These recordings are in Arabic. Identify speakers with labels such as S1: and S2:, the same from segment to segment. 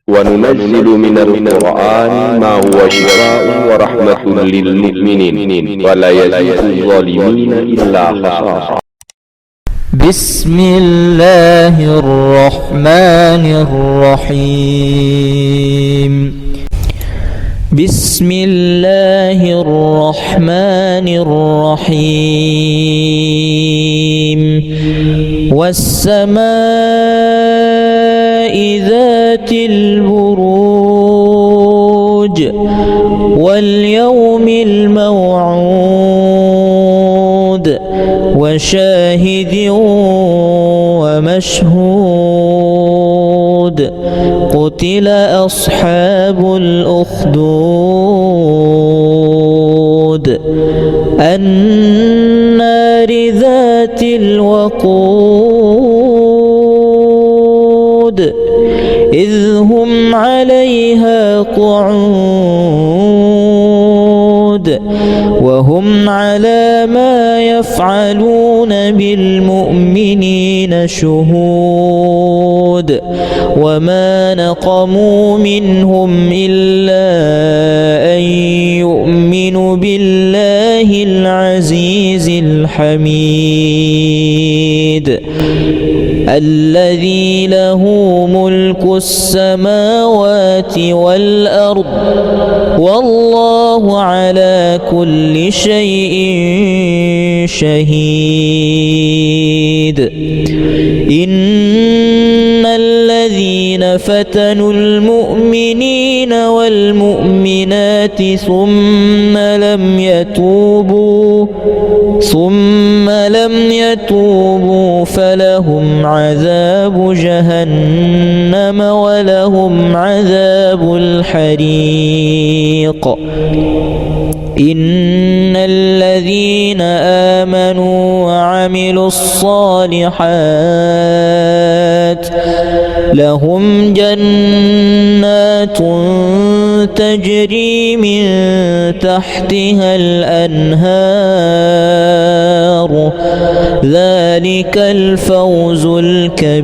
S1: وننزل من القرآن ما هو شفاء ورحمة للمؤمنين ولا يزيد الظالمين إلا خسارا.
S2: بسم الله الرحمن الرحيم. بسم الله الرحمن الرحيم. والسماء ذات البروج واليوم الموعود وشاهد ومشهود. قتل أصحاب الأخدود النار ذات الوقود إذ هم عليها قعود وهم على ما يفعلون بالمؤمنين شهود. وما نقموا منهم إلا أن يؤمنوا بالله العزيز الحميد الذي له ملك السماوات والأرض والله على كل شيء شهيد. إن الذين فتنوا المؤمنين والمؤمنات ثم لم يتوبوا فلهم عذاب جهنم ولهم عذاب الحريق. إن الذين آمنوا وعملوا الصالحات لهم جنات تجري من تحتها الأنهار ذلك الفوز الكبير.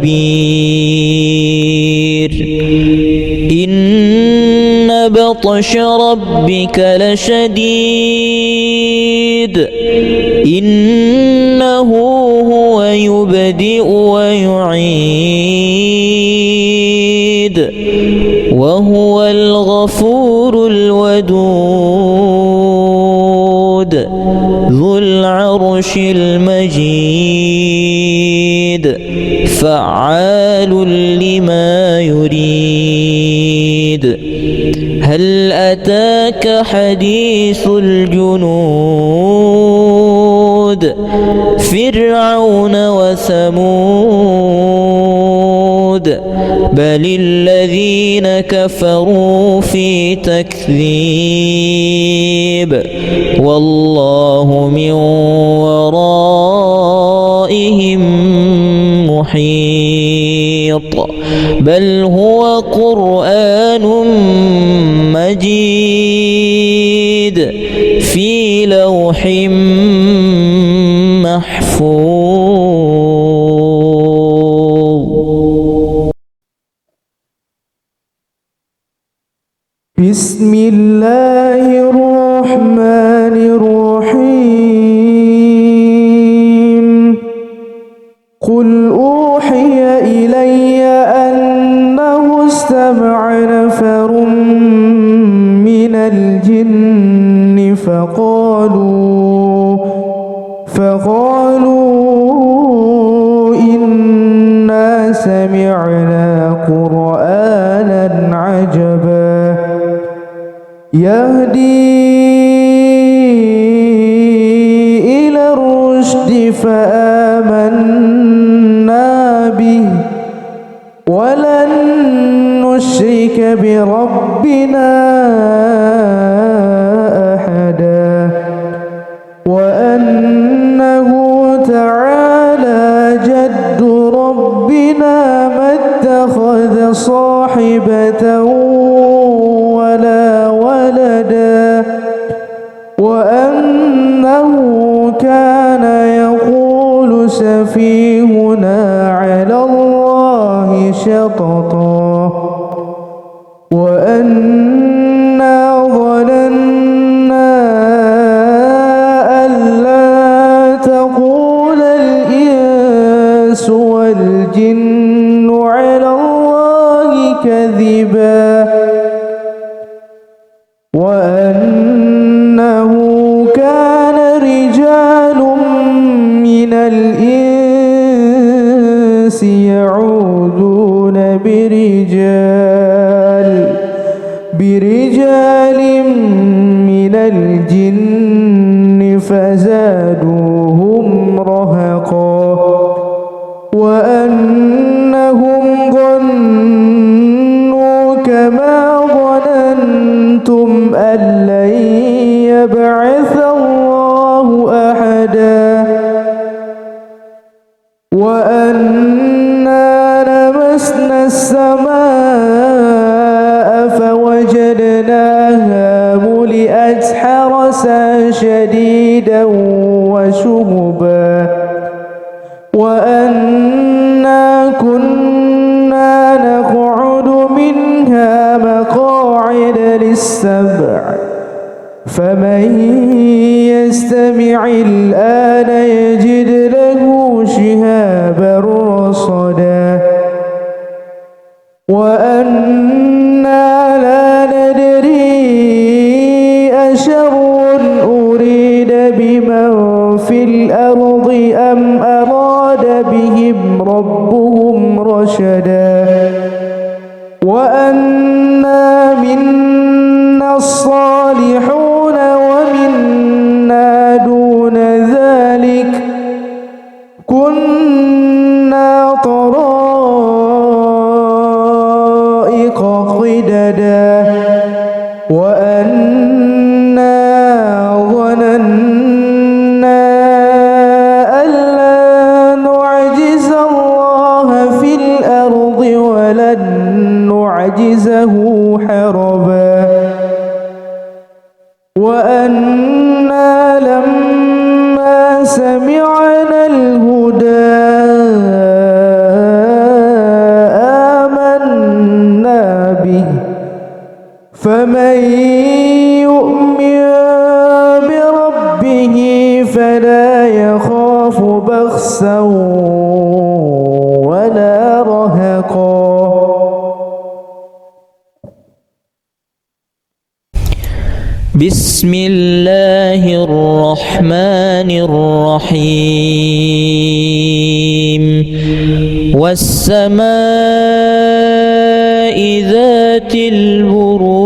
S2: إن بطش ربك لشديد إنه هو يبدئ ويعيد وهو الغفور الودود ذو العرش المجيد فعال لما يريد. هل أتاك حديث الجنود فرعون وثمود بل الذين كفروا في تكذيب والله من ورائهم محيط. بل هو قرآن مجيد في لوح محفوظ.
S3: بسم الله الرحمن الرحيم. قل أوحي إلي أنه استمع نفر من الجن فقالوا إنا سمعنا قرآنا عجبا يهدي إلى الرشد فآمنا به ولن نشرك بربنا أحدا وأنه تعالى جد ربنا ما اتخذ صاحبة ولا ولدا وأنه كان يقول سفيهنا على الله شططا كذبا وأنه كان رجال من الإنس يعوذون برجال من الجن فزادوهم رهقا وأنهم ظنوا كما ظننتم أن لن يبعث الله أحدا وأنا لمسنا السماء فوجدناها ملئت حرسا شديدا وشهبا وأنا كنا نقعد منها مقاعد للسمع فمن يستمع الآن يجد له شهابا رصدا وأنا لا ندري أشر أريد بمن في الأرض أم أراد بهم ربهم رشدا وأنا منا الصالحون ومنا دون ذلك كنا طرائق قددا وأنا ظننا أن لا نعجز الله في الأرض ولن نعجزه حربا وأنا لما سمعنا الهدى آمنا به فمن يؤمن بربه فلا يخاف بخسا ولا رهقا.
S2: بسم الله الرحمن الرحيم والسماء ذات البروج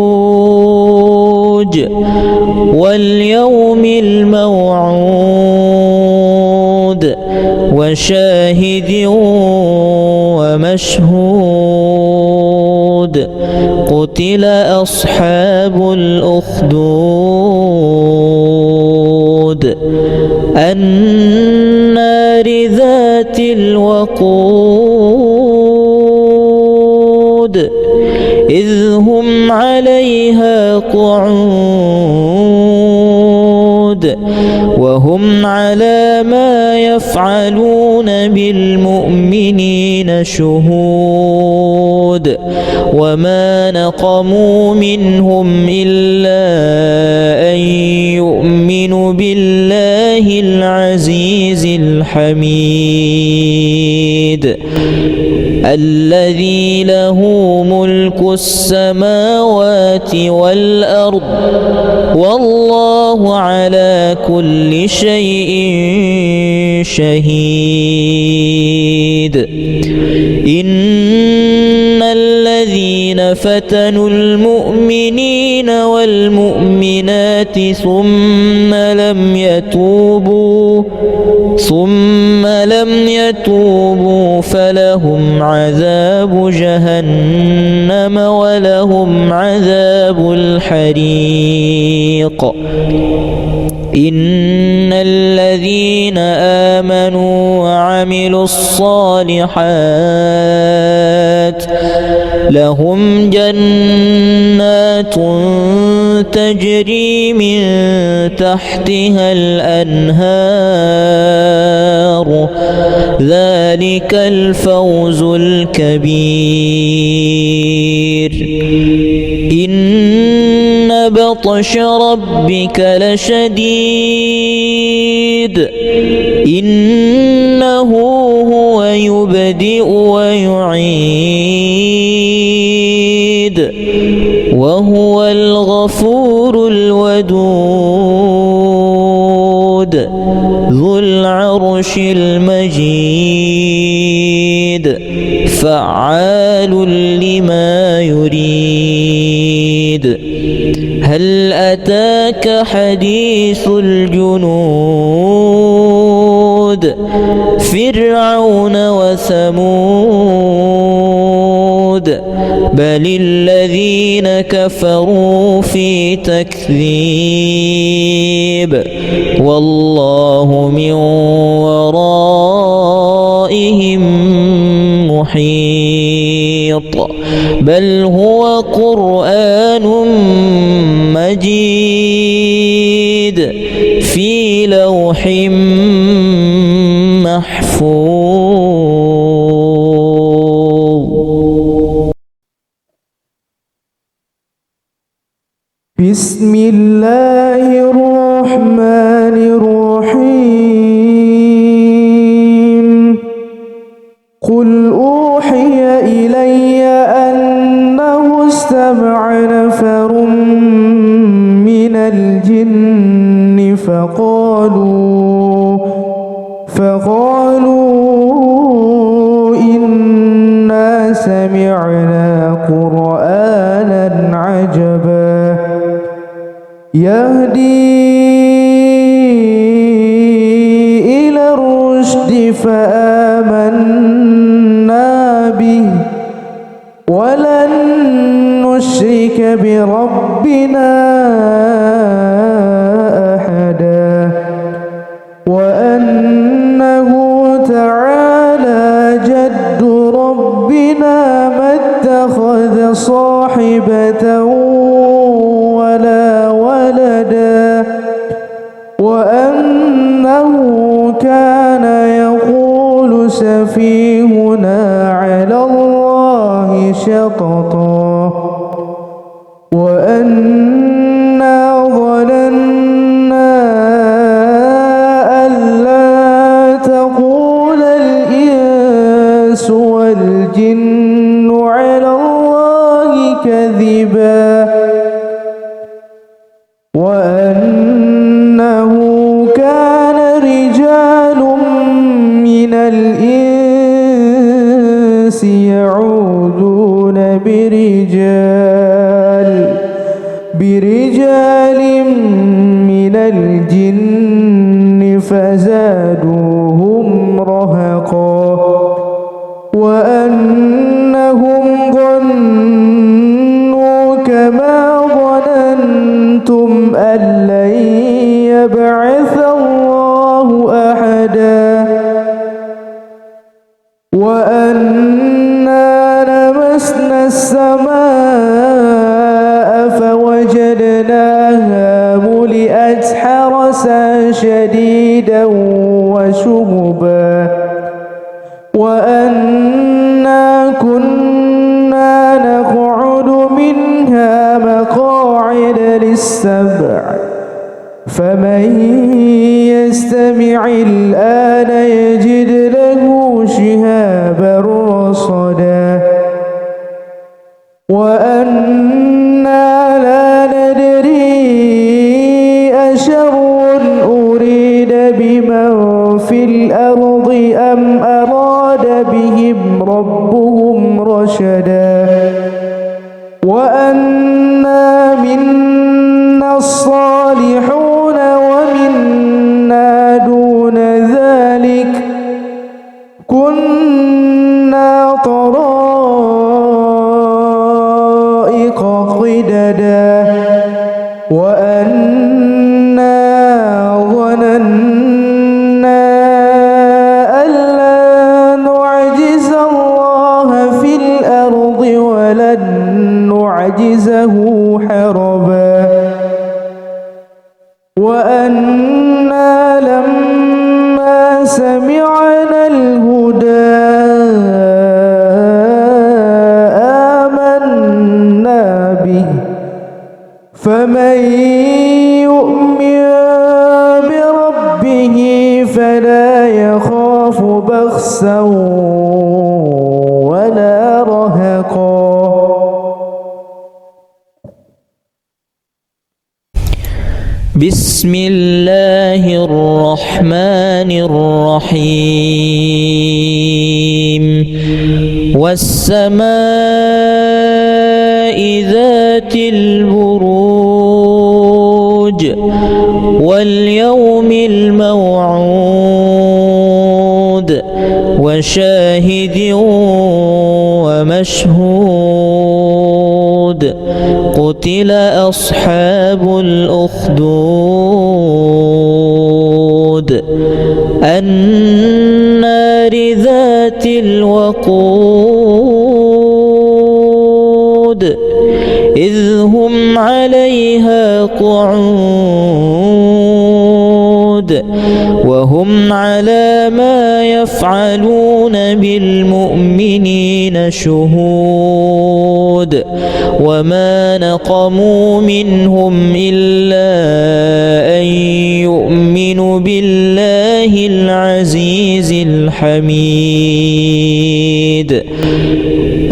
S2: واليوم الموعود وشاهد ومشهود قتل أصحاب الأخدود النار ذات الوقود إذ هم عليها قعود وهم على ما يفعلون بالمؤمنين شهود وما نقموا منهم إلا أن يؤمنوا بالله العزيز الحميد الذي له ملك السماوات والأرض والله على كل شيء شهيد إن الذين فتنوا المؤمنين والمؤمنات ثم لم يتوبوا فلهم عذاب جهنم ولهم عذاب الحريق إن الذين آمنوا وعملوا الصالحات لهم جنات تجري من تحتها الأنهار ذلك الفوز الكبير إن بطش ربك لشديد إنه هو يبدئ ويعيد وهو الغفور الودود ذو العرش المجيد فعال لما يريد هل أتاك حديث الجنود فرعون وثمود بل الذين كفروا في تكذيب والله من ورائهم محيط بل هو قرآن مجيد في لوح محفوظ.
S3: بسم الله الرحمن الرحيم قل أوحي إلي أنه استمع نفر من الجن فقالوا إنا سمعنا قرآنا عجبا يهدي إلى الرشد فآمنا به ولن نشرك بربنا أحدا وأنه تعالى جد ربنا ما اتخذ صاحبة ولا ولدا وأنه كان يقول سفيهنا على الله شططا وأنا ظننا أن لا تقول الإنس والجن على الله كذبا وأنه كان رجال من الإنس يعوذون برجال من الجن فزادوهم رهقا وأنهم ظنوا كما ظننتم أن لن يبعث الله أحدا وأنا لمسنا السماء فوجدناها ملئت حرسا شديدا وشهبا وأنا كنا نقعد منها مقاعد للسمع فمن يستمع الآن يجد له شهابا رصدا وأنا لا ندري أشر أريد بمن في الأرض أم أراد بهم ربهم رشدا وأنا منا الصالحون ومنا دون ذلك كنا طرائق قددا وأنا ظننا أن لا نعجز الله في الأرض ولن نعجزه حربا وأنا لما سمعنا الهدى آمنا به فمن يؤمن بربه فلا يخاف بخسا ولا رهقا.
S2: بسم الله الرحمن الرحيم. والسماء ذات البروج واليوم الموعود وشاهد ومشهود. قتل أصحاب الأخدود النار ذات الوقود إذ هم عليها قعود وهم على ما يفعلون بالمؤمنين شهود. وما نقموا منهم إلا أن يؤمنوا بالله العزيز الحميد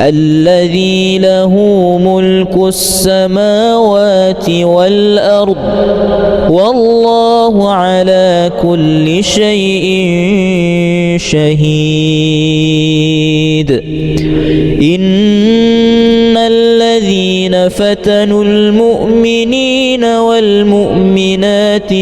S2: الذي له ملك السماوات والأرض والله على كل شيء شهيد. إن الذين فتنوا المؤمنين والمؤمنات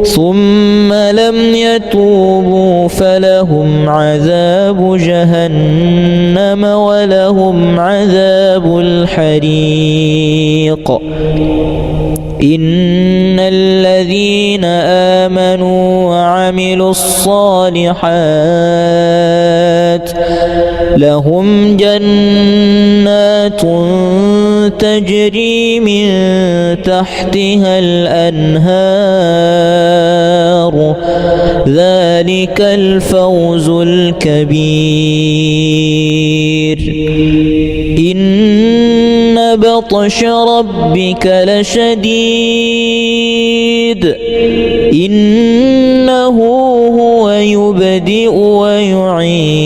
S2: ثم لم يتوبوا فلهم عذاب جهنم ولهم عذاب الحريق. إن الذين آمنوا وعملوا الصالحات لهم جنات تجري من تحتها الأنهار ذلك الفوز الكبير. إن بطش ربك لشديد إنه هو يبدئ ويعيد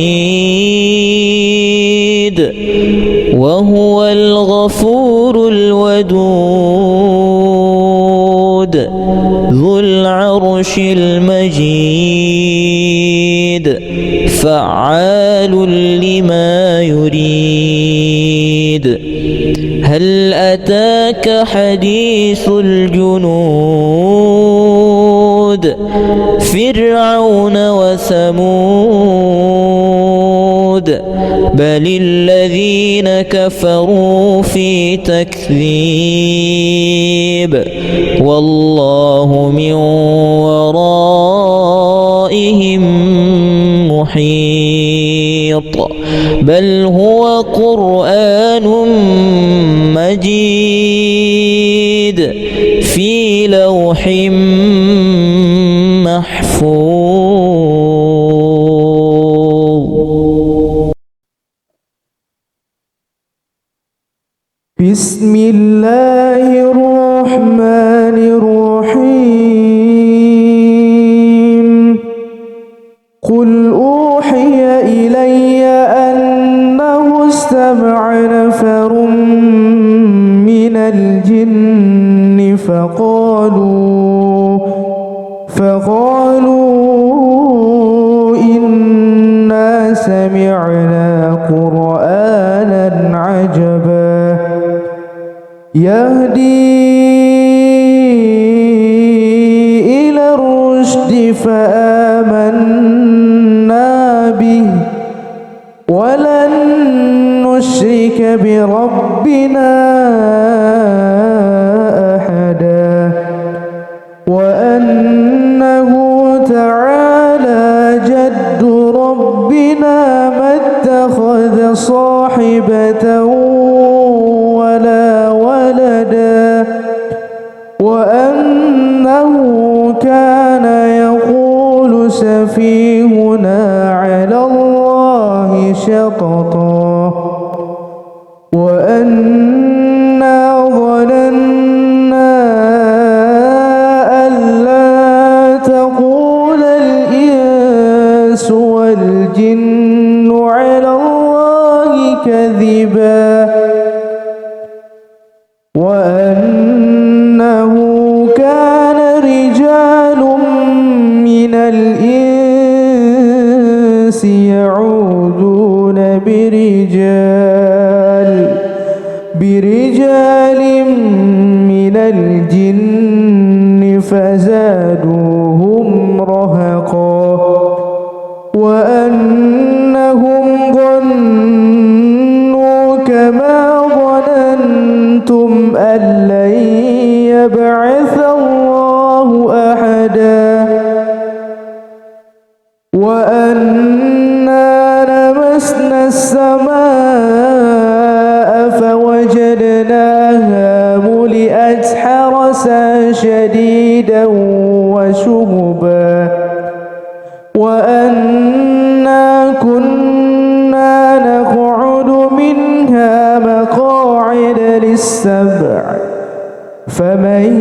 S2: وهو الغفور الودود ذو العرش المجيد فعال لما يريد. هل أتاك حديث الجنود فرعون وثمود بل الذين كفروا في تكذيب والله من ورائهم محيط. بل هو قرآن مجيد في لوح محفوظ.
S3: بسم الله الرحمن الرحيم. قل أوحي إلي أنه استمع نفر من الجن فقالوا إنا سمعنا قرآنا عجبا يهدي إلى الرشد فآمنا به ولن نشرك بربنا أحدا وأنه تعالى جد ربنا ما اتخذ صاحبة ولا ولدا وأنه كان يقول سفيهنا على الله شططا كذبا وأنه كان رجال من الإنس يعوذون برجال من الجن فزادوهم رهقا وأنهم ظنوا كما ظننتم أن لن يبعث الله أحدا وأنا لمسنا السماء فوجدناها ملئت حرسا شديدا وشهبا وأنا كنا نقعد منها مقاعد للسمع فمن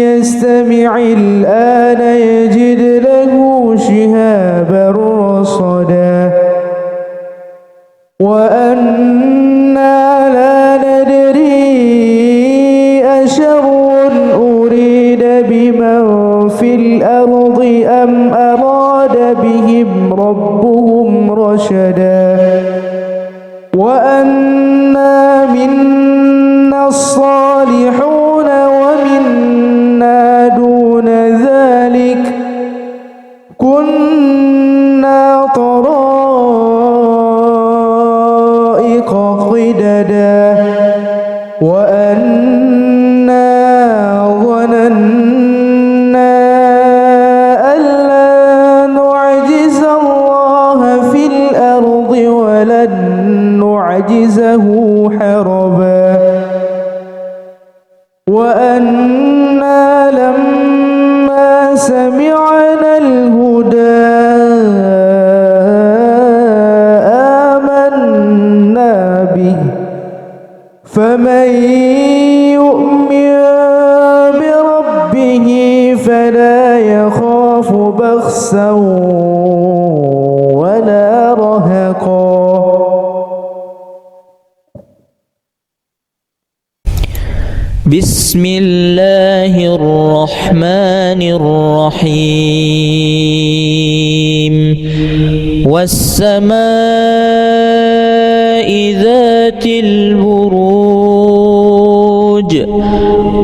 S3: يستمع الآن يجد له شهابا رصدا وأنا لا ندري أشر أريد بمن في الأرض أم أراد بهم ربهم رشدا وأنا منا الصالحون ومنا دون ذلك كنا طرائق قددا وأنا ظننا أن لا نعجز الله في الأرض ولن نعجزه حربا وأنا لما سمعنا الهدى آمنا به فمن يؤمن بربه فلا يخاف بخسا ولا رهقا.
S2: بسم الله الرحمن الرحيم والسماء ذات البروج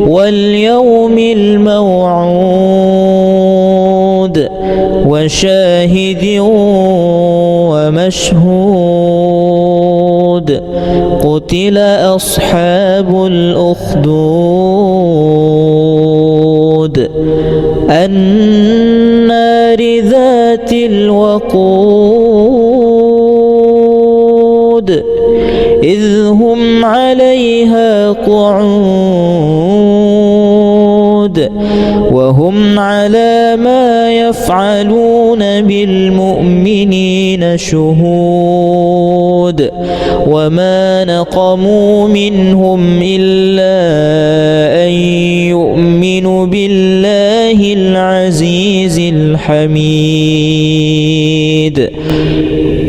S2: واليوم الموعود وشاهد ومشهود قتل أصحاب الأخدود النار ذات الوقود إذ هم عليها قعود وهم على ما يفعلون بالمؤمنين شهود وما نقموا منهم إلا أن يؤمنوا بالله العزيز الحميد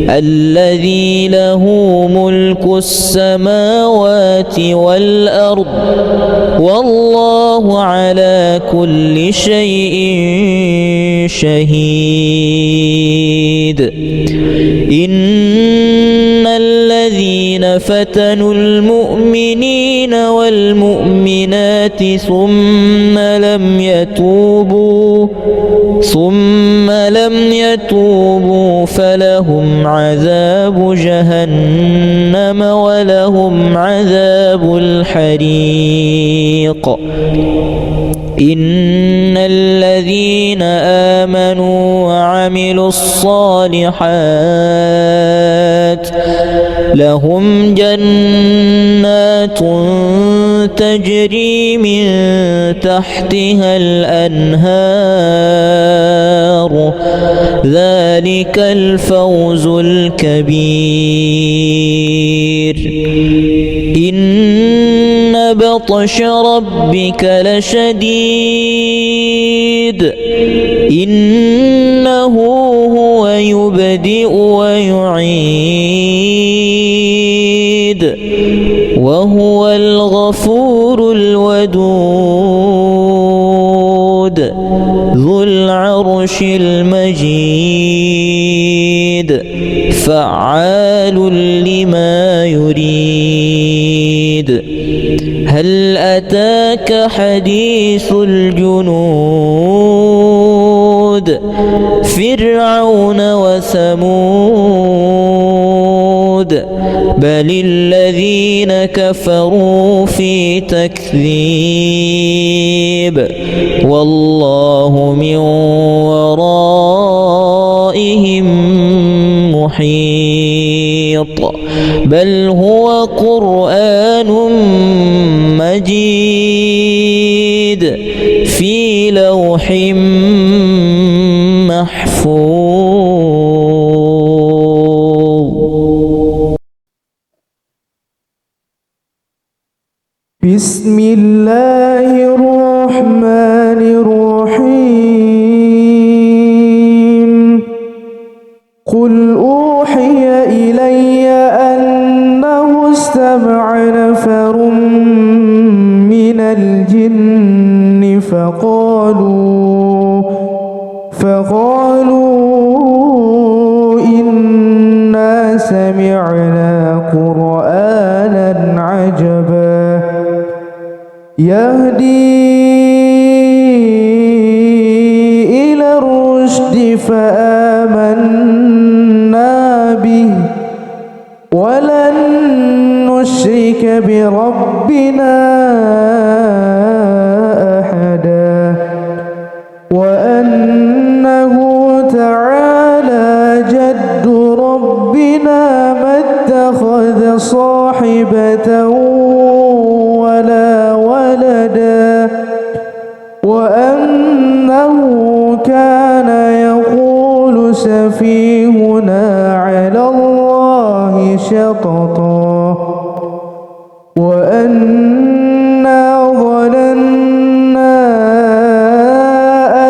S2: الذي له ملك السماوات والأرض والله على كل شيء شهيد إن الذين فتنوا المؤمنين والمؤمنات ثم لم يتوبوا فلهم عذاب جهنم ولهم عذاب الحريق إن الذين آمنوا وعملوا الصالحات لهم جنات تجري من تحتها الأنهار ذلك الفوز الكبير إن بطش ربك لشديد إنه هو يبدئ ويعيد وهو الغفور الودود ذو العرش المجيد فعال لما يريد هل أتاك حديث الجنود فرعون وثمود بل الذين كفروا في تكذيب والله من ورائهم محيط بل هو قرآن مجيد في لوح محفوظ.
S3: بسم الله الرحمن الرحيم قل أوحي إلي أنه استمع نفر من الجن فقالوا إنا سمعنا قرآنا عجبا يهدي إلى الرشد فآمنا به ولن نشرك بربنا أحدا وأنه تعالى جد ربنا ما اتخذ صاحبة ولا ولدا وأنه كان يقول سفيهنا على الله شططا وأنا ظننا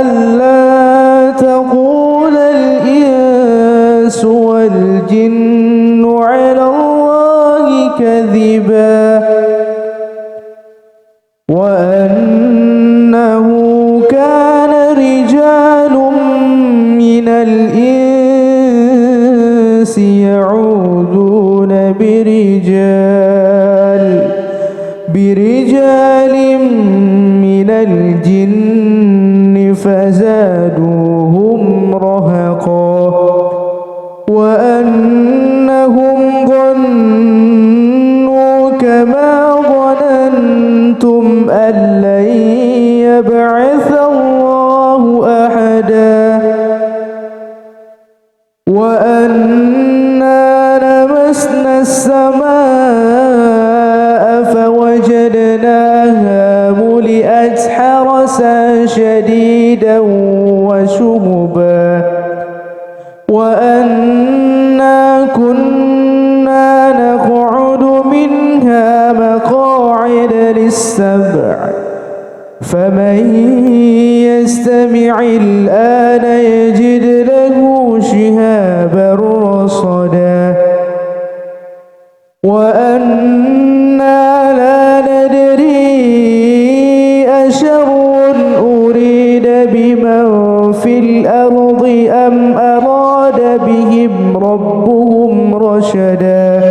S3: أن لا تقول الإنس والجن على الله كذبا وأنه كان رجال من الإنس يعوذون برجال من الجن فزادوهم رهقا وأنهم ظنوا كما ظننتم أن لن يبعث الله أحدا وأنا لمسنا السماء فوجدناها ملئت حرسا شديدا وشهبا وأنا كنا نقعد منها مقاعد للسمع فمن يستمع الآن يجد له شهابا رصدا وأنا لا ندري أشر أريد بمن في الأرض أم أراد بهم ربهم رشدا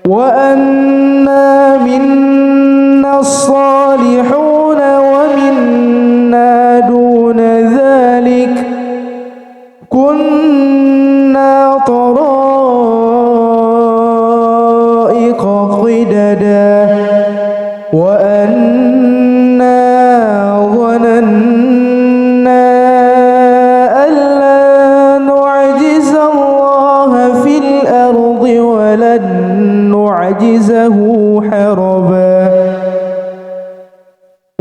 S3: وأنا منا الصالحون ومنا دون ذلك كنا طرائق قددا وأنا ظننا أن لا نعجز الله في الأرض ولن نعجزه حربا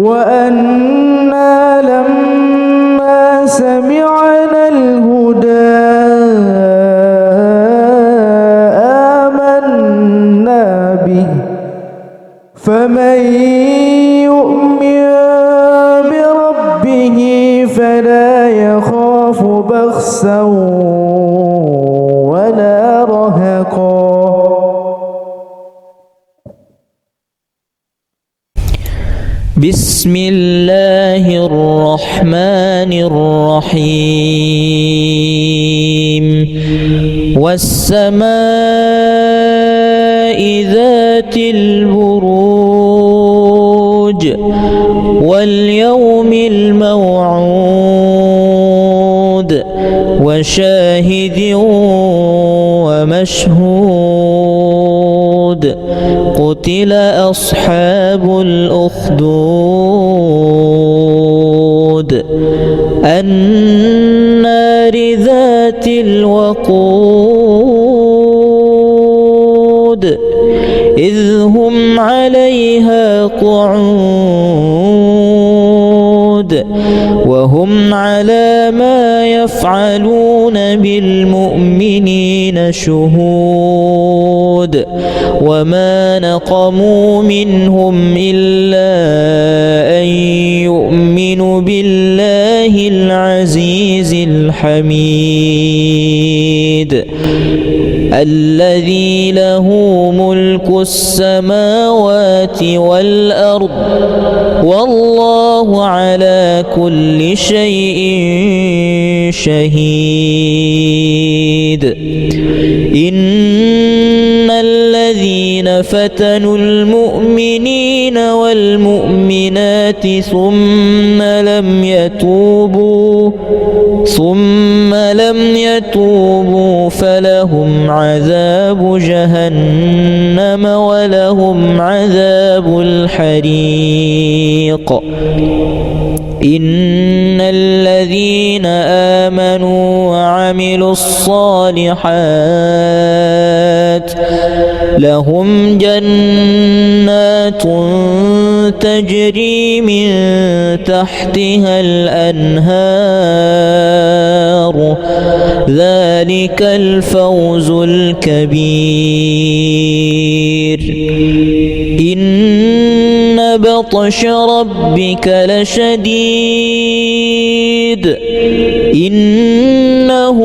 S3: وأنا لما سمعنا الهدى آمنا به فمن يؤمن بربه فلا يخاف بخسا ولا رهقا
S2: بسم الله الرحمن الرحيم والسماء ذات البروج واليوم الموعود وشاهد ومشهود قتل أصحاب الأخدود النار ذات الوقود إذ هم عليها قعود وهم على ما يفعلون بالمؤمنين شهود وما نقموا منهم إلا أن يؤمنوا بالله العزيز الحميد الذي له ملك السماوات والأرض والله على كل شيء شهيد إن الذين فتنوا المؤمنين والمؤمنات ثم لم يتوبوا فلهم عذاب جهنم ولهم عذاب الحريق إن الذين آمنوا وعملوا الصالحات لهم جنات تجري من تحتها الأنهار ذلك الفوز الكبير إن بطش ربك لشديد إنه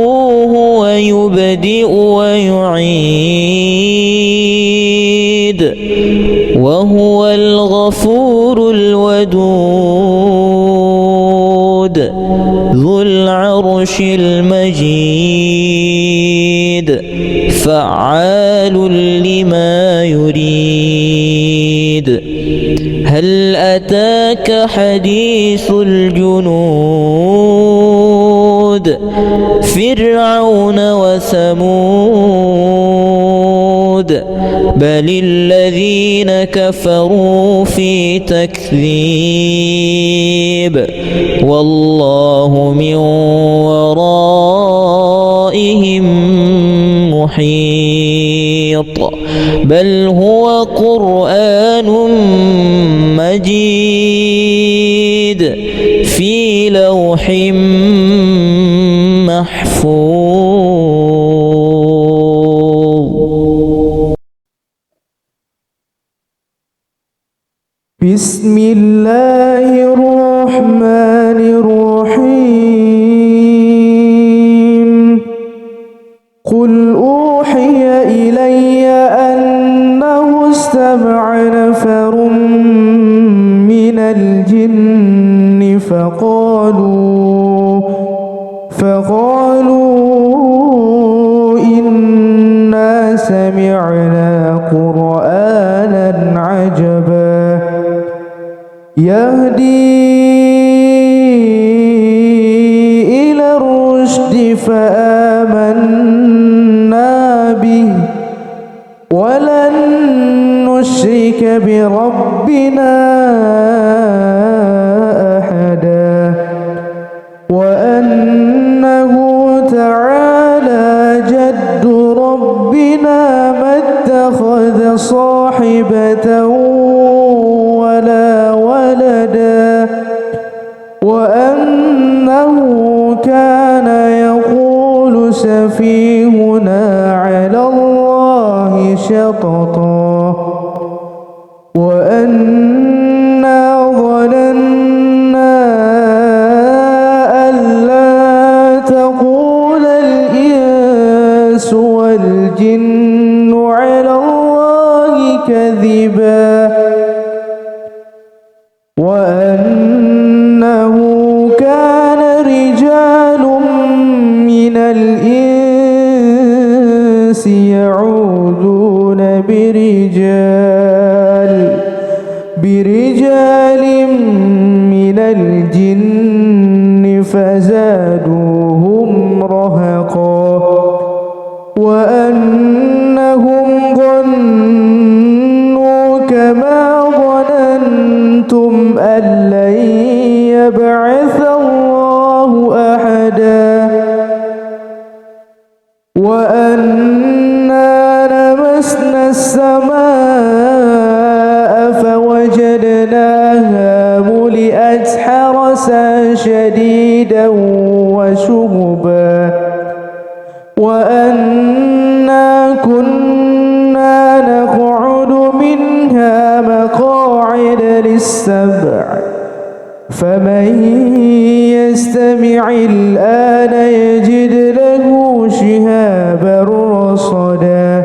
S2: هو يبدئ ويعيد وهو الغفور الودود ذو العرش المجيد فعال لما يريد هل أتاك حديث الجنود فرعون وثمود بل الذين كفروا في تكذيب والله من ورائهم محيط بل هو قرآن مجيد في لوح محفوظ.
S3: بسم الله الرحمن الرحيم قل أوحي إلي أنه استمع نفر من الجن فقالوا إنا سمعنا قرآنا عجبا يهدي إلى الرشد فآمنا به ولن نشرك بربنا أحدا وأنه تعالى جد ربنا ما اتخذ صاحبة ولا ولدا وأنه كان يقول سفيهنا على الله شططا وأنا ظننا أن لا تقول الإنس والجن على الله كذبا وأنه كان رجال من الإنس يعوذون برجال من الجن فزادوهم رهقا وأنهم ظنوا كما ظننتم أن لن يبعث الله أحدا وأنا لمسنا السماء فوجدناها ملئت حرسا شديدا وشهبا وأنا كنا نقعد منها مقاعد للسمع فمن يستمع الآن يجد له شهابا رصدا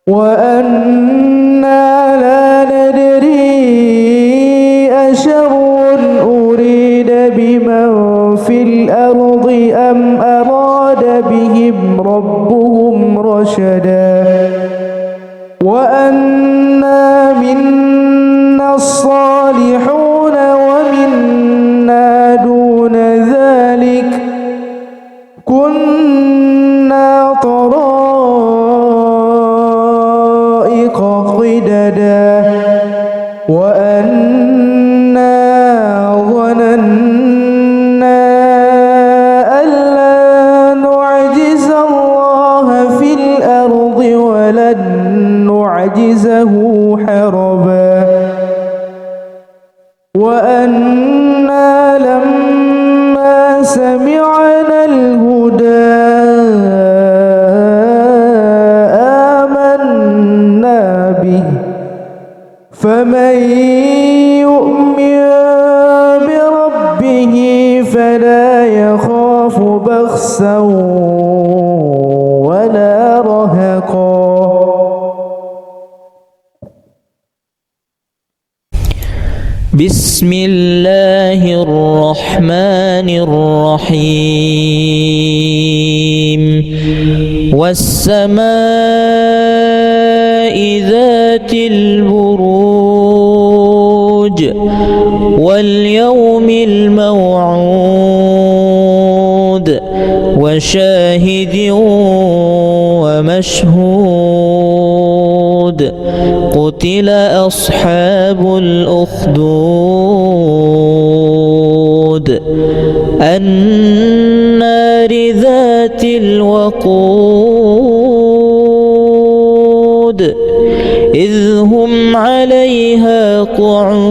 S3: وأنا لا ندري أشر أريد بمن في الأرض أم أراد بهم ربهم رشدا وأنا منا الصالحون ومنا دون ذلك كنا طرائق قددا وأنا ظننا أن لا نعجز الله في الأرض ولن نعجزه حربا وأنا لما سمعنا الهدى آمنا به فمن يؤمن بربه فلا يخاف بخسا ولا رهقا.
S2: بسم الله الرحمن الرحيم والسماء ذات البروج واليوم الموعود وشاهد ومشهود قتل أصحاب الأخدود النار ذات الوقود إذ هم عليها قعود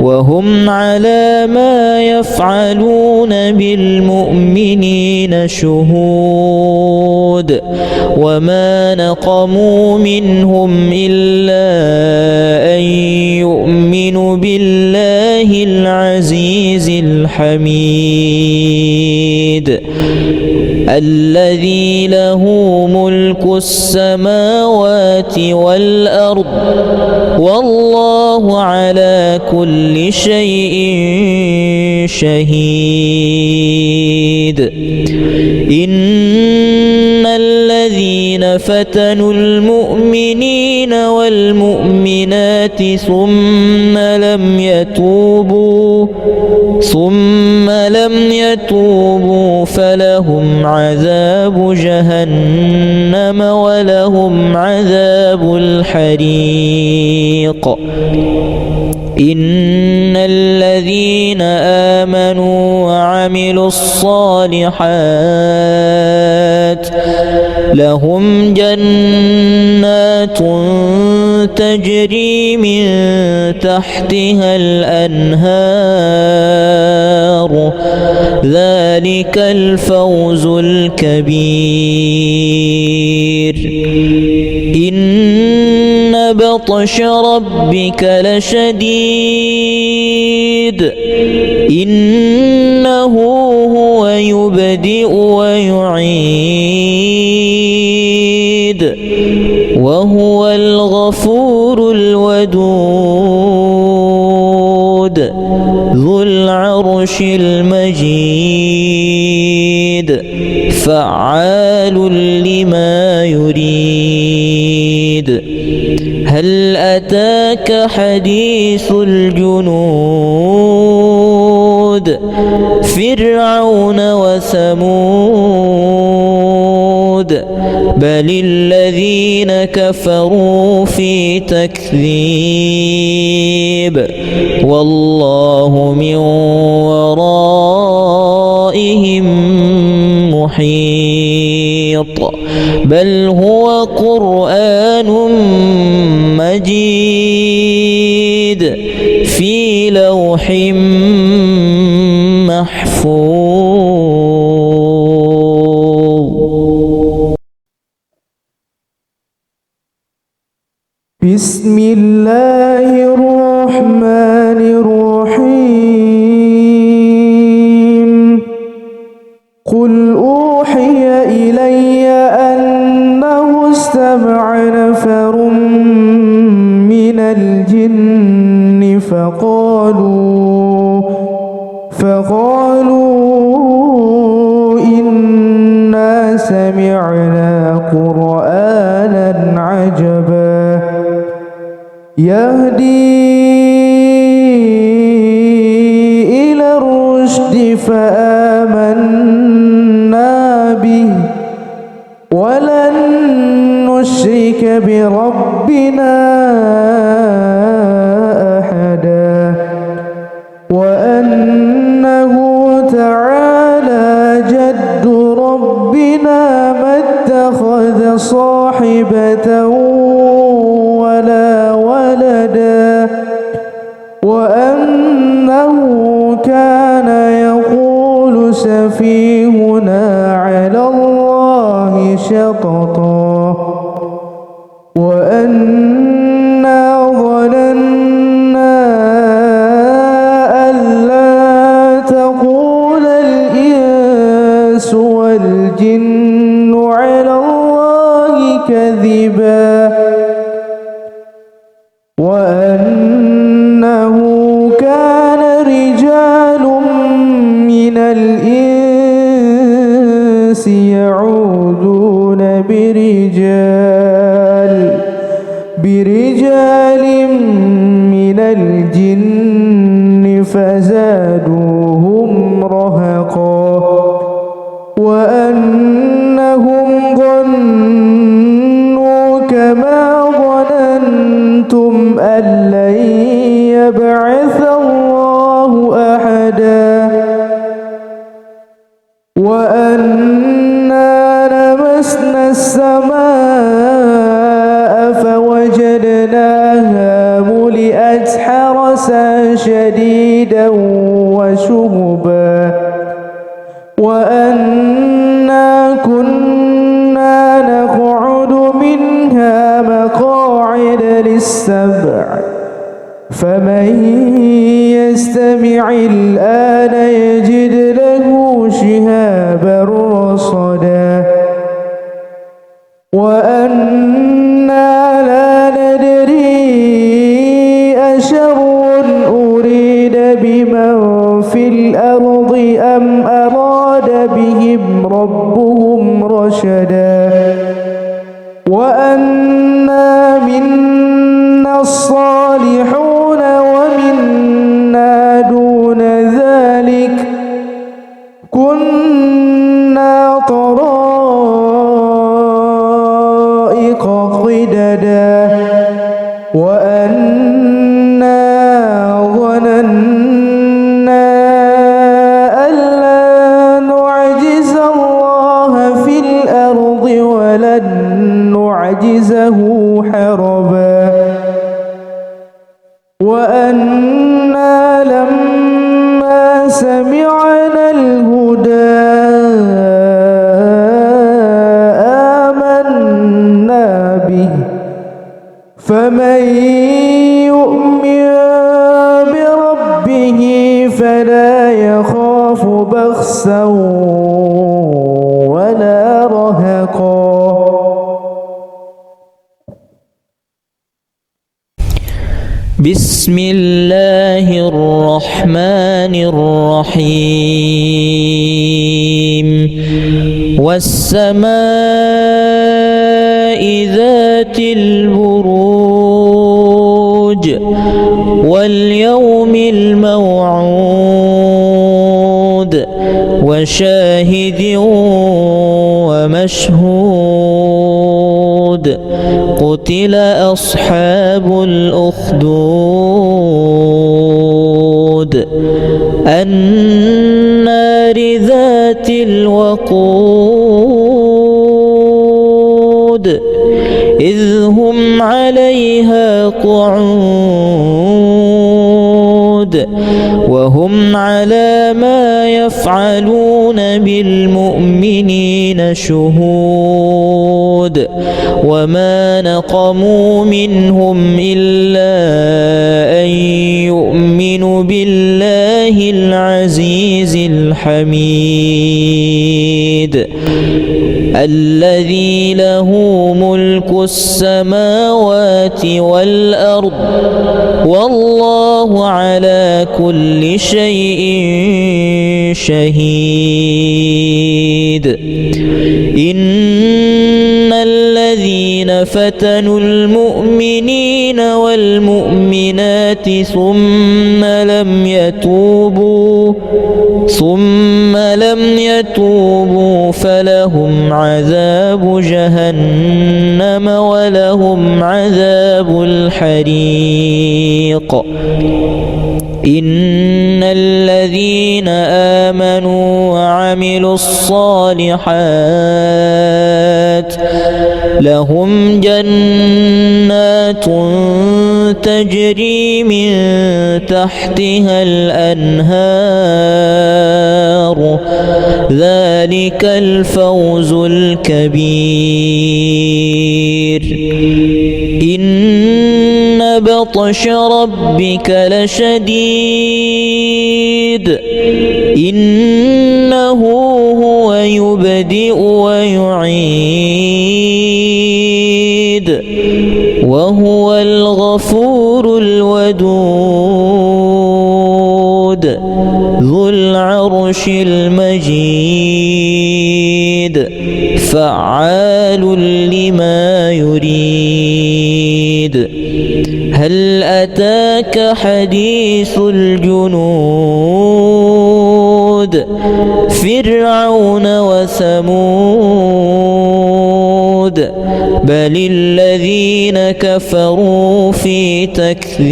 S2: وهم على ما يفعلون بالمؤمنين شهود وما نقموا منهم إلا أن يؤمنوا بالله العزيز الحميد الذي له ملك السماوات والأرض والله على كل شيء شهيد إن الذين فتنوا المؤمنين والمؤمنات ثم لم يتوبوا فلهم عذاب جهنم ولهم عذاب الحريق إن الذين آمنوا وعملوا الصالحات لهم جنات تجري من تحتها الأنهار ذلك الفوز الكبير إن بطش ربك لشديد إنه هو يبدئ ويعيد وهو الغفور الودود ذو العرش المجيد فعال لما يريد هل أتاك حديث الجنود فرعون وثمود بل الذين كفروا في تكذيب والله من ورائهم محيط بل هو قرآن مجيد في لوح محفوظ.
S3: بسم الله الرحمن الرحيم قل أوحي إلي أنه استمع نفر من الجن فقالوا إنا سمعنا قرآنا عجبا يهدي إلى الرشد فآمنا به ولن نشرك بربنا أحدا وأنه تعالى جد ربنا ما اتخذ صاحبة ولا ولدا وأنه كان يقول سفيهنا على الله شططا وأنا ظننا أن لا تقول الإنس والجن على الله كذبا وأنه كان رجال من الإنس يعوذون برجال من الجن فزادوهم رهقا وأنهم ظنوا كما ظننتم أن لن يبعث الله أحدا وأنا لمسنا السماء فوجدناها ملئت حرسا شديدا وشهبا وأنا كنا نقعد منها مقاعد للسمع فمن يستمع الآن يجد له شهابا رصدا وأنا لا ندري أشر أريد بمن في الأرض أم أراد بهم ربهم رشدا وأنا منا الصالحون ومنا دون ذلك كنا طرائق قددا وأنا ظننا أن لا نعجز الله في الأرض ولن نعجزه حربا وأنا لما سمعنا الهدى آمنا به فمن يؤمن بربه فلا يخاف بخسا ولا رهقا.
S2: بسم الله الرحمن الرحيم والسماء ذات البروج واليوم الموعود وشاهد ومشهود قتل أصحاب الأخدود النار ذات الوقود إذ هم عليها قعود وهم على ما يفعلون بالمؤمنين شهود وما نقموا منهم إلا أن يؤمنوا بالله العزيز الحميد الذي له ملك السماوات والأرض والله على كل شيء شهيد إن الذين فتنوا المؤمنين والمؤمنات ثم لم يتوبوا فلهم عذاب جهنم ولهم عذاب الحريق إن الذين آمنوا وعملوا الصالحات لهم جنات تجري من تحتها الأنهار ذلك الفوز الكبير إن بطش ربك لشديد إنه هو يبدئ ويعيد وهو الغفور الودود ذو العرش المجيد فعال لما يريد هل أتاك حديث الجنود فرعون وثمود بل الذين كفروا في تكذيب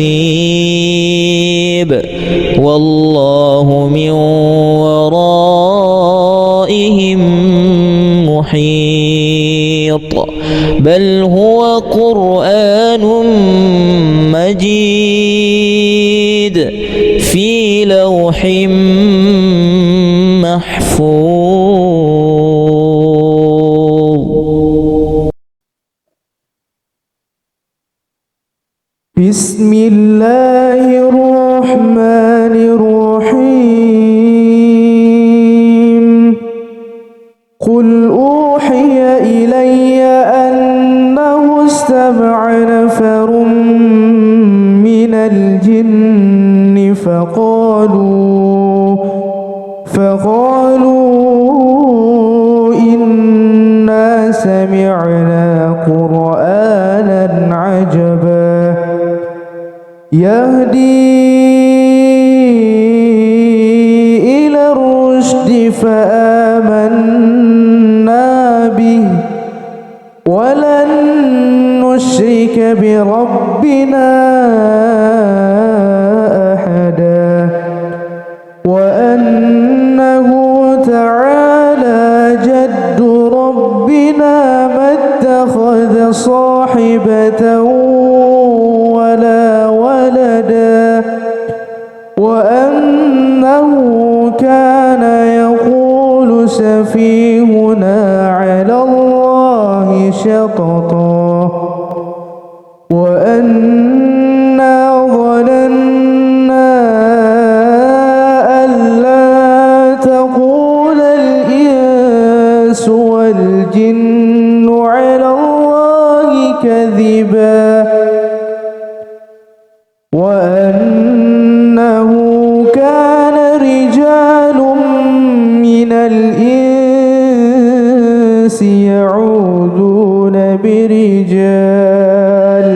S2: والله من ورائهم محيط بل هو قرآن مجيد في لوح محفوظ.
S3: بسم الله الرحمن الرحيم قل أوحي إلي أنه استمع نفر من الجن فقالوا إنا سمعنا قرآنا عجبا يهدي إلى الرشد فآمنا به ولن نشرك بربنا أحدا وأنه تعالى جد ربنا ما اتخذ صاحبة ولا ولدا وأنه كان يقول سفيهنا على الله شططا وأنا ظننا أن لا تقول الإنس والجن على الله كذبا يعوذون برجال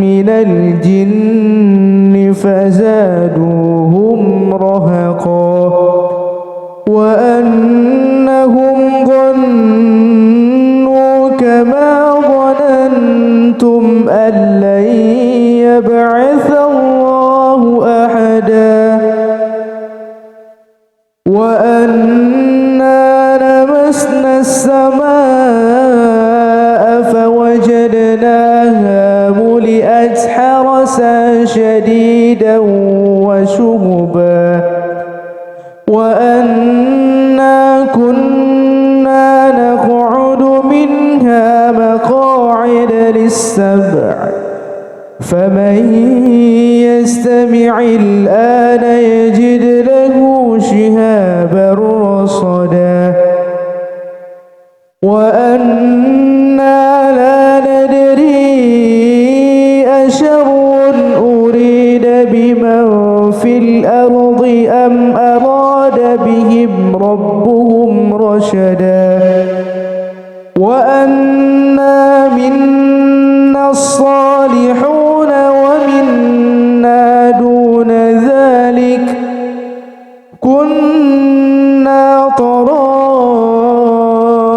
S3: من الجن فزادوهم رهقا وأنهم ظنوا كما ظننتم أن لن يبعث الله أحدا وأنا لمسنا السماء فوجدناها ملئت حرسا شديدا وشهبا وأنا كنا نقعد منها مقاعد للسمع فمن يستمع الآن يجد له شهابا رصدا وأنا لا ندري أشر أريد بمن في الأرض أم أراد بهم ربهم رشدا وأنا منا الصالحون ومنا دون ذلك كنا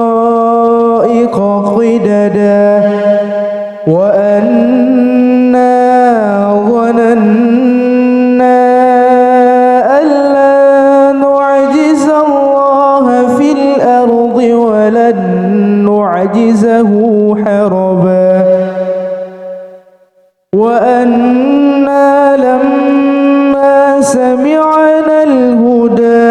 S3: طرائق قددا وأنا ظننا أن لا نعجز الله في الأرض ولن نعجزه حربا وأنا لما سمعنا الهدى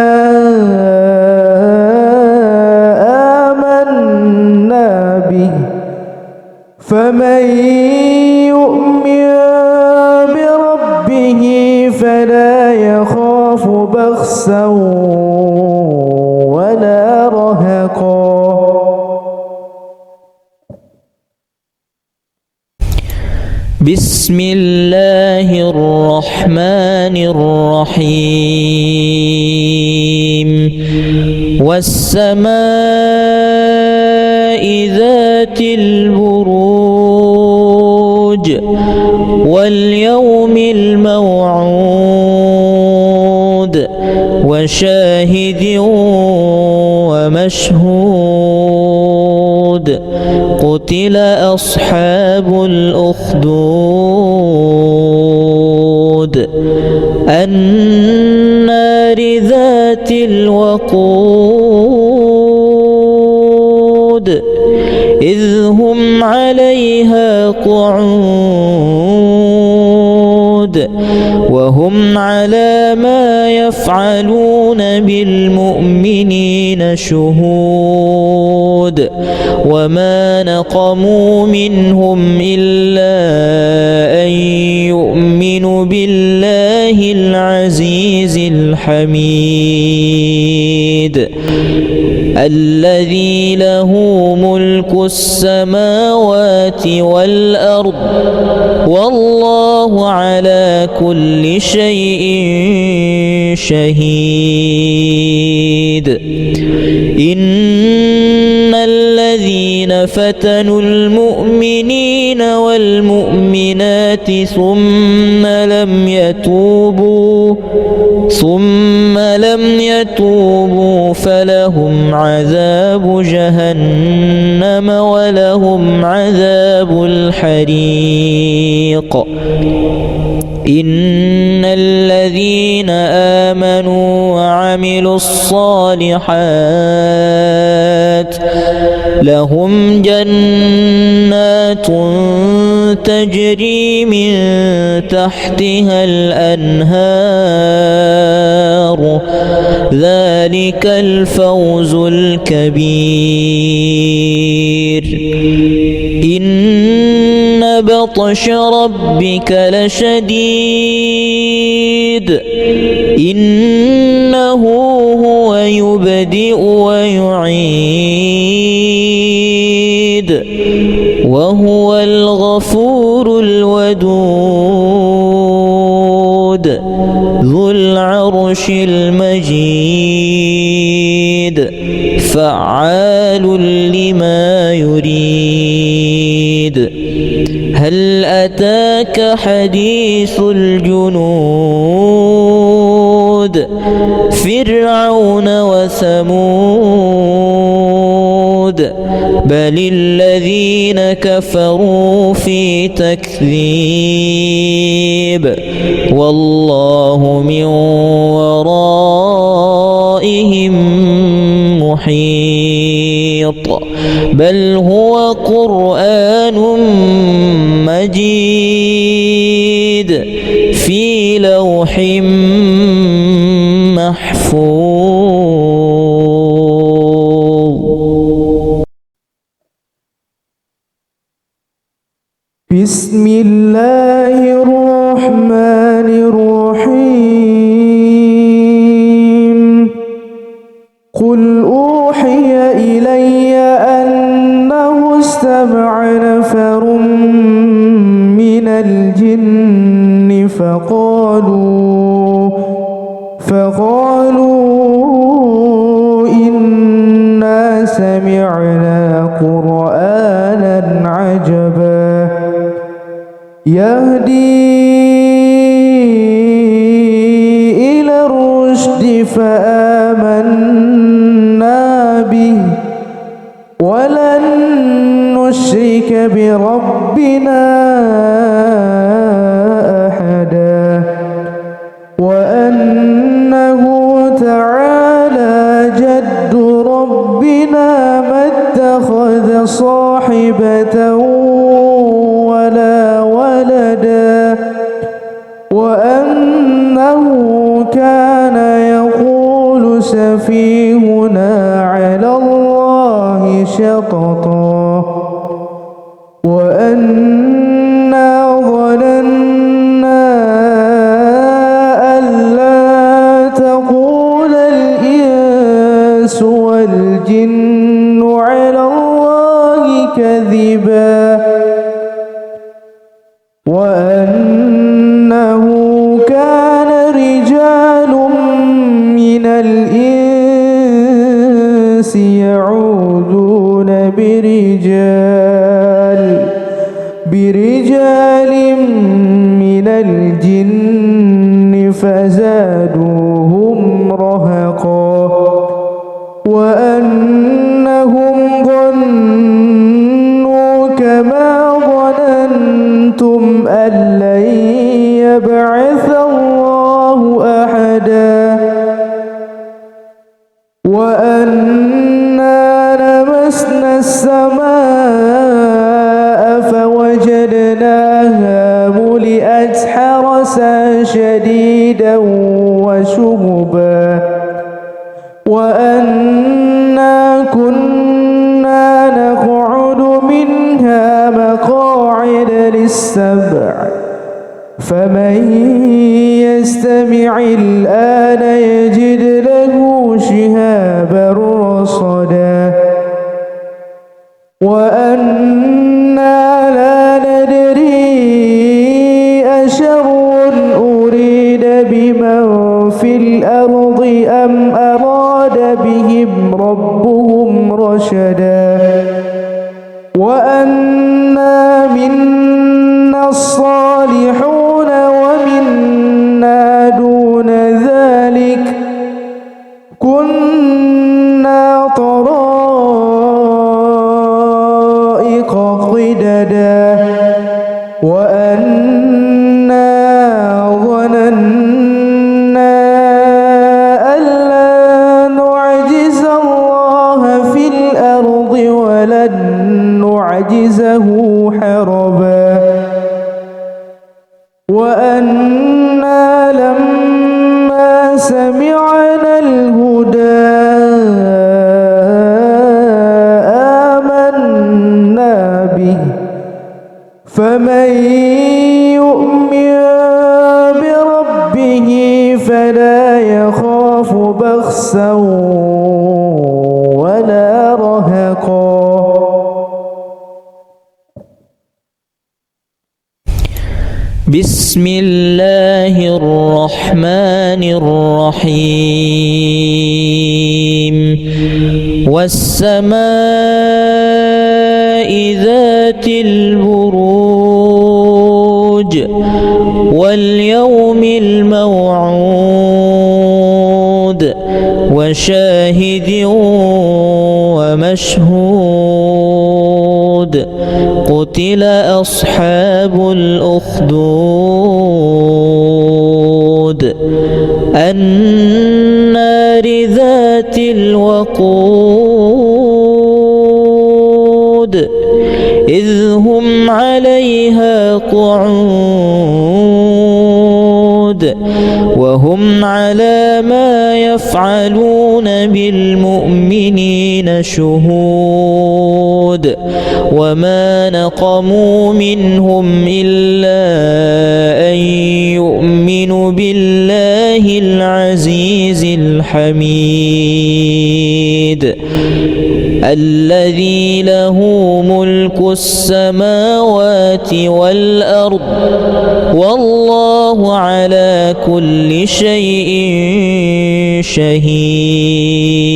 S3: آمنا به فمن يؤمن بربه فلا يخاف بخسا ولا رهقا.
S2: بسم الله الرحمن الرحيم والسماء ذات البروج واليوم الموعود وشاهد ومشهود قتل أصحاب الأخدود النار ذات الوقود إذ هم عليها قعود وهم على ما يفعلون بالمؤمنين شهود وما نقموا منهم إلا أن يؤمنوا بالله العزيز الحميد الذي له ملك السماوات والأرض والله على كل شيء شهيد إن الذين فتنوا المؤمنين والمؤمنات ثم لم يتوبوا فلهم عذاب جهنم ولهم عذاب الحريق إن الذين آمنوا وعملوا الصالحات لهم جنات تجري من تحتها الأنهار ذلك الفوز الكبير إن بطش ربك لشديد إنه هو يبدئ ويعيد وهو الغفور الودود ذو العرش المجيد فعال لما يريد هل أتاك حديث الجنود فرعون وثمود بل الذين كفروا في تكذيب والله من ورائهم محيط بل هو قرآن مجيد في لوح محفوظ.
S3: بسم الله الرحمن الرحيم قل أوحي إلي أنه استمع نفر من الجن فقالوا إنا سمعنا قرآنا عجبا يهدي إلى الرشد فآمنا به ولن نشرك بربنا أحدا وأنه تعالى جد ربنا ما اتخذ صاحبة ولا ولدا وأنه كان يقول سفيهنا على الله شططا وأنا ظننا أن لا تقول الإنس والجن على الله كذبا وأنه كان رجال من الإنس يعوذون برجال من الجن فزادوهم رهقا وأنهم ظنوا كما ظننتم أن لن يبعث الله أحدا وأنا لمسنا السماء فوجدناها ملئت حرسا شديدا وشهبا وأنا كنا نقعد منها مقاعد للسمع فمن يستمع الآن يجد له شهابا رصدا وأنا لا ندري أشر أريد بمن في الأرض أم أراد بهم ربهم رشدا وأنا منا الصالحون ومنا دون ذلك كنا طرائق قددا وأنا ظننا أن لا نعجز الله في الأرض ولن نعجزه حربا وأنا لما سمعنا الهدى آمنا به فمن يؤمن بربه فلا يخاف بخسا ولا رهقا.
S2: بسم الله الرحمن الرحيم والسماء ذات البروج واليوم الموعود وشاهد ومشهود قتل أصحاب الأخدود النار ذات الوقود إذ هم عليها قعود وهم على ما يفعلون بالمؤمنين شهود وما نقموا منهم إلا أن يؤمنوا بالله العزيز الحميد الذي له ملك السماوات والأرض والله على كل شيء شهيد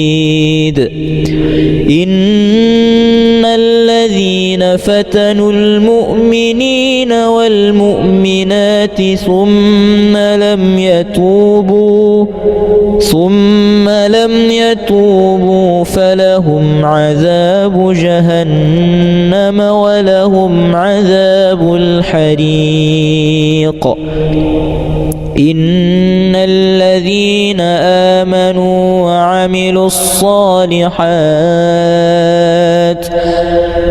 S2: إن الذين فتنوا المؤمنين والمؤمنات ثم لم يتوبوا فلهم عذاب جهنم ولهم عذاب الحريق إن الذين آمنوا وعملوا الصالحات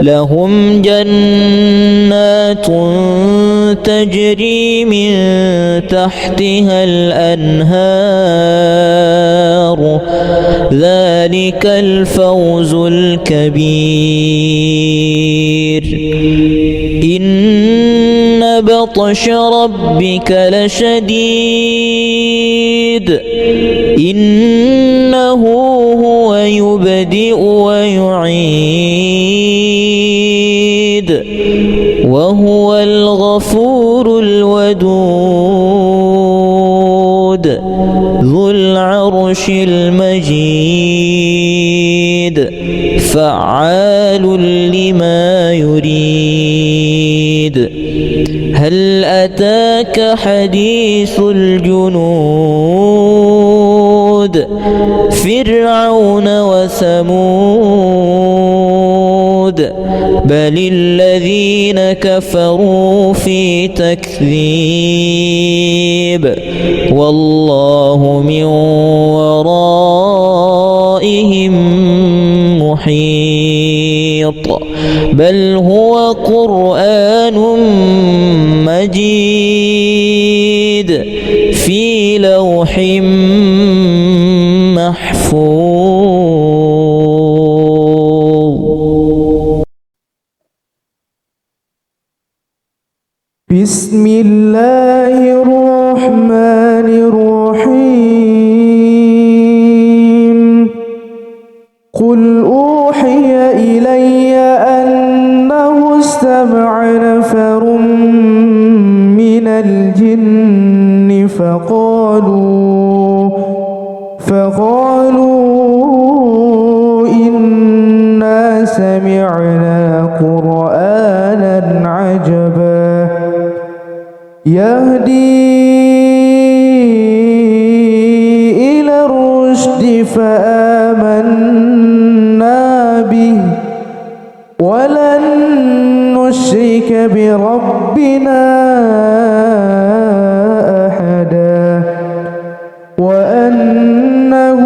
S2: لهم جنات تجري من تحتها الأنهار ذلك الفوز الكبير إن بطش ربك لشديد إنه هو يبدئ ويعيد وهو الغفور الودود ذو العرش المجيد فعال لما يريد هل أتاك حديث الجنود فرعون وثمود بل الذين كفروا في تكذيب والله من ورائهم محيط بل هو قرآن مجيد في لوح محفوظ.
S3: بسم الله الرحمن الرحيم قل أوحي إلي أنه استمع نفر من الجن فقالوا إنا سمعنا قرآنا عجبا يهدي إلى الرشد فآمنا به ولن نشرك بربنا أحدا وأنه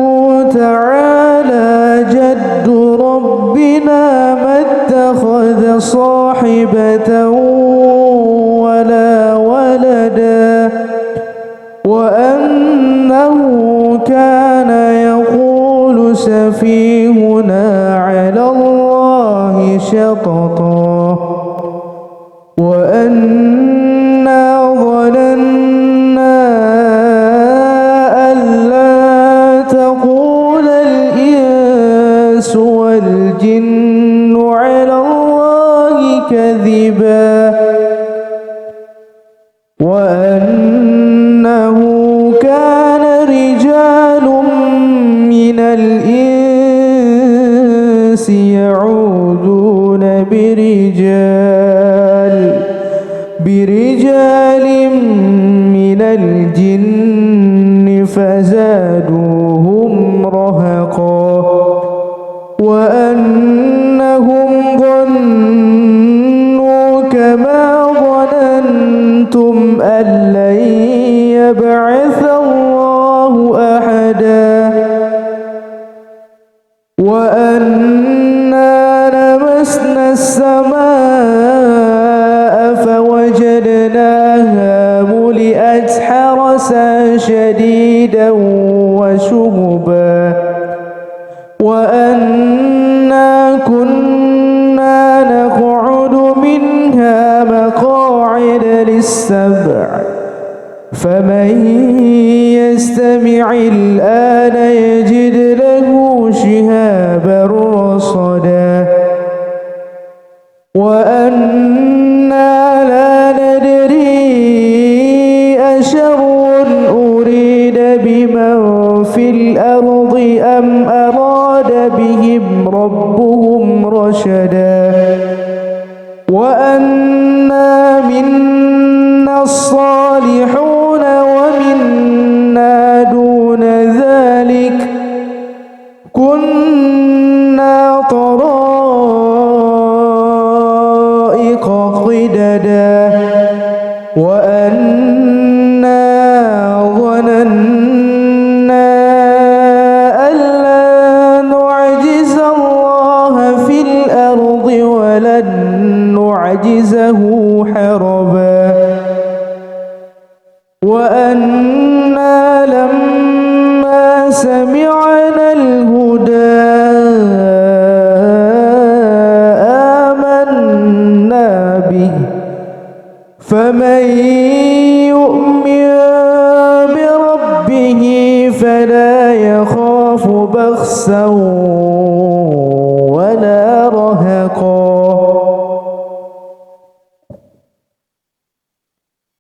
S3: تعالى جد ربنا ما اتخذ صاحبة ولا ولدا وأنه كان يقول سفيهنا على الله شططا وأنا ظننا أن لا تقول الإنس والجن على الله كذبا وأنه كان رجال من الإنس الإنس يعوذون برجال من الجن فزادوهم رهقا وأنهم ظنوا كما ظننتم أن لن يبعث الله أحدا وأنا لمسنا السماء فوجدناها ملئت حرسا شديدا وشهبا وأنا كنا نقعد منها مقاعد للسمع فمن يستمع الآن يجد له شهابا رصدا وأنا لا ندري أشر أريد بمن في الأرض أم أراد بهم ربهم رشدا وأنا منا الصالحون ومنا دون ذلك كنا طرائق قددا وأنا ظننا أن لا نعجز الله في الأرض ولن نعجزه حربا وأنا لما سمعنا الهدى آمنا به فمن يؤمن بربه فلا يخاف بخسا ولا رهقا